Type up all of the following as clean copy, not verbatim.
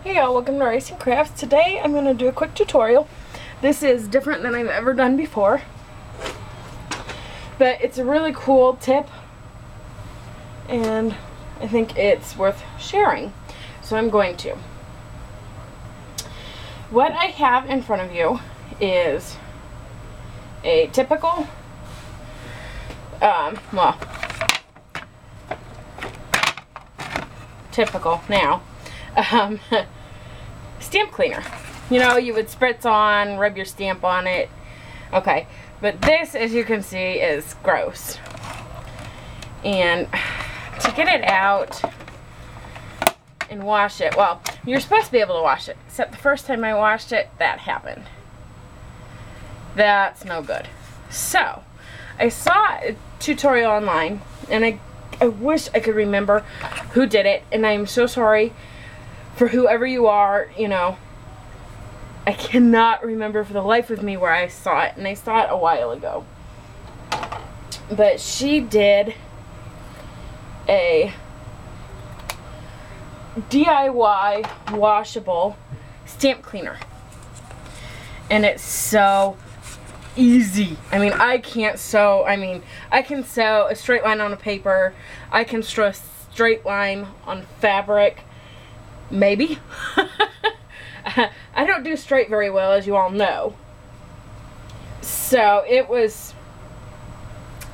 Hey y'all, welcome to Rice and Crafts. Today I'm going to do a quick tutorial. This is different than I've ever done before, but it's a really cool tip and I think it's worth sharing. So I'm going to. What I have in front of you is a typical, typical now, stamp cleaner. You know, you would spritz on, rub your stamp on it. Okay, but this, as you can see, is gross. And to get it out and wash it, well, you're supposed to be able to wash it, except the first time I washed it, that happened. That's no good. So, I saw a tutorial online, and I wish I could remember who did it, and I'm so sorry for whoever you are. You know, I cannot remember for the life of me where I saw it, and I saw it a while ago. But she did a DIY washable stamp cleaner, and it's so easy. I mean, I can sew a straight line on a paper. I can sew a straight line on fabric. Maybe. I don't do straight very well, as you all know. So it was,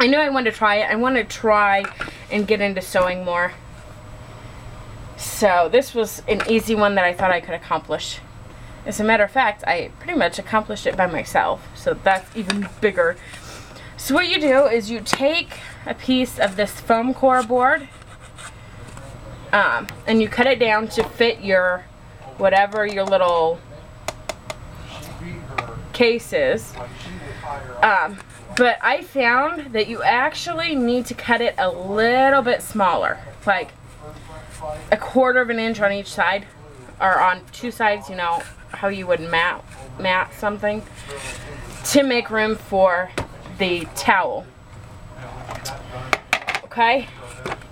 I knew I wanted to try it. I wanted to try and get into sewing more. So this was an easy one that I thought I could accomplish. As a matter of fact, I pretty much accomplished it by myself, so that's even bigger. So what you do is you take a piece of this foam core board, and you cut it down to fit your, whatever your little case is. But I found that you actually need to cut it a little bit smaller, like a 1/4 of an inch on each side, or on two sides, you know, how you would mat something, to make room for the towel. Okay,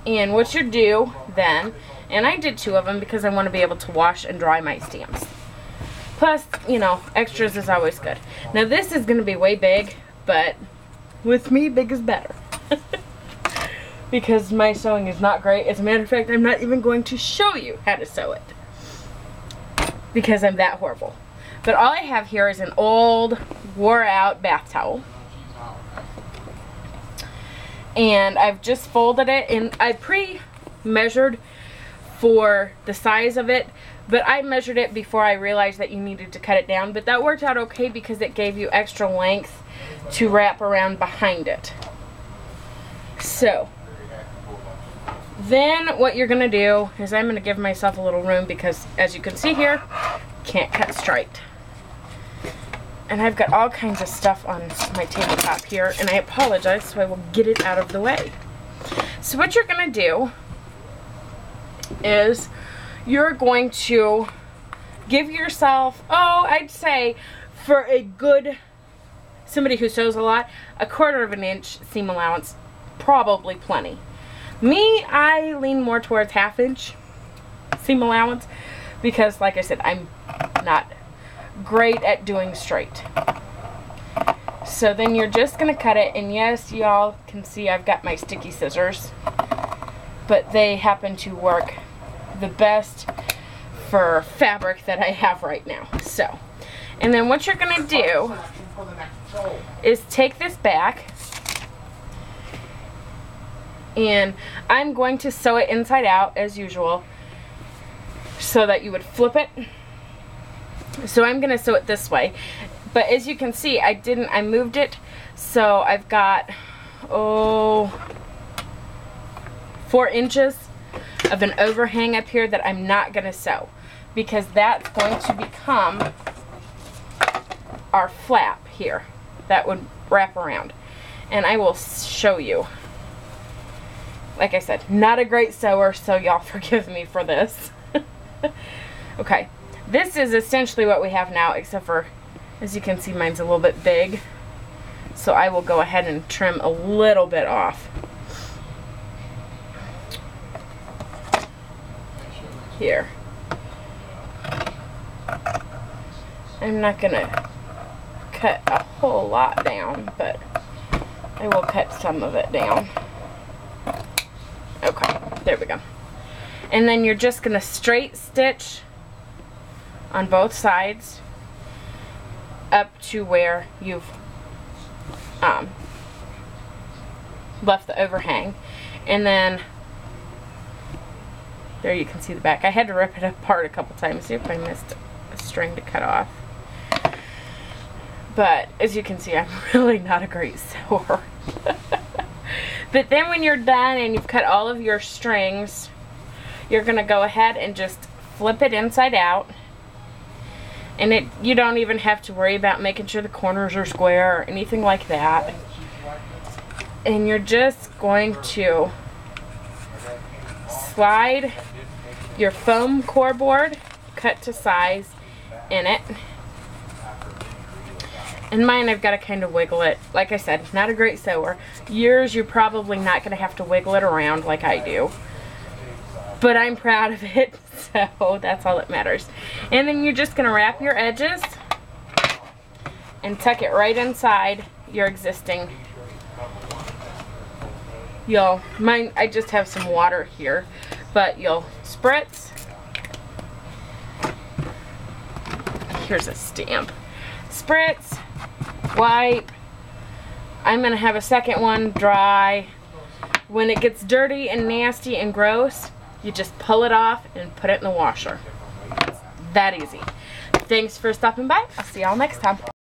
and what you do then, and I did 2 of them because I want to be able to wash and dry my stamps. Plus, you know, extras is always good. Now this is going to be way big, but with me, big is better. Because my sewing is not great. As a matter of fact, I'm not even going to show you how to sew it, because I'm that horrible. But all I have here is an old, wore out bath towel. And I've just folded it, and I pre-measured for the size of it, but I measured it before I realized that you needed to cut it down. But that worked out okay because it gave you extra length to wrap around behind it. So, then what you're going to do is I'm going to give myself a little room because, as you can see here, can't cut straight. And I've got all kinds of stuff on my tabletop here, and I apologize, so I will get it out of the way. So what you're going to do is you're going to give yourself, I'd say for a good, somebody who sews a lot, a 1/4 of an inch seam allowance, probably plenty. Me, I lean more towards 1/2 inch seam allowance because, like I said, I'm not great at doing straight. So then you're just going to cut it, and yes, y'all can see I've got my sticky scissors, but they happen to work the best for fabric that I have right now. So, and then what you're going to do is take this back, and I'm going to sew it inside out as usual so that you would flip it. So I'm going to sew it this way, but as you can see, I moved it, so I've got 4 inches of an overhang up here that I'm not going to sew, because that's going to become our flap here that would wrap around. And I will show you. Like I said, not a great sewer, so y'all forgive me for this. Okay, this is essentially what we have now, except for, as you can see, mine's a little bit big. So I will go ahead and trim a little bit off. here. I'm not gonna cut a whole lot down, but I will cut some of it down. Okay, there we go. And then you're just gonna straight stitch on both sides up to where you've left the overhang. And then there you can see the back. I had to rip it apart a couple times. See if I missed a string to cut off. But as you can see, I'm really not a great sewer. But then when you're done and you've cut all of your strings, you're going to go ahead and just flip it inside out. And you don't even have to worry about making sure the corners are square or anything like that. And you're just going to slide your foam core board, cut to size, in it. And mine, I've got to kind of wiggle it. Like I said, not a great sewer. Yours, you're probably not going to have to wiggle it around like I do. But I'm proud of it, so that's all that matters. And then you're just going to wrap your edges and tuck it right inside your existing. Mine, I just have some water here, but you'll spritz. Here's a stamp. Spritz, wipe. I'm going to have a second one dry. When it gets dirty and nasty and gross, you just pull it off and put it in the washer. It's that easy. Thanks for stopping by. I'll see y'all next time.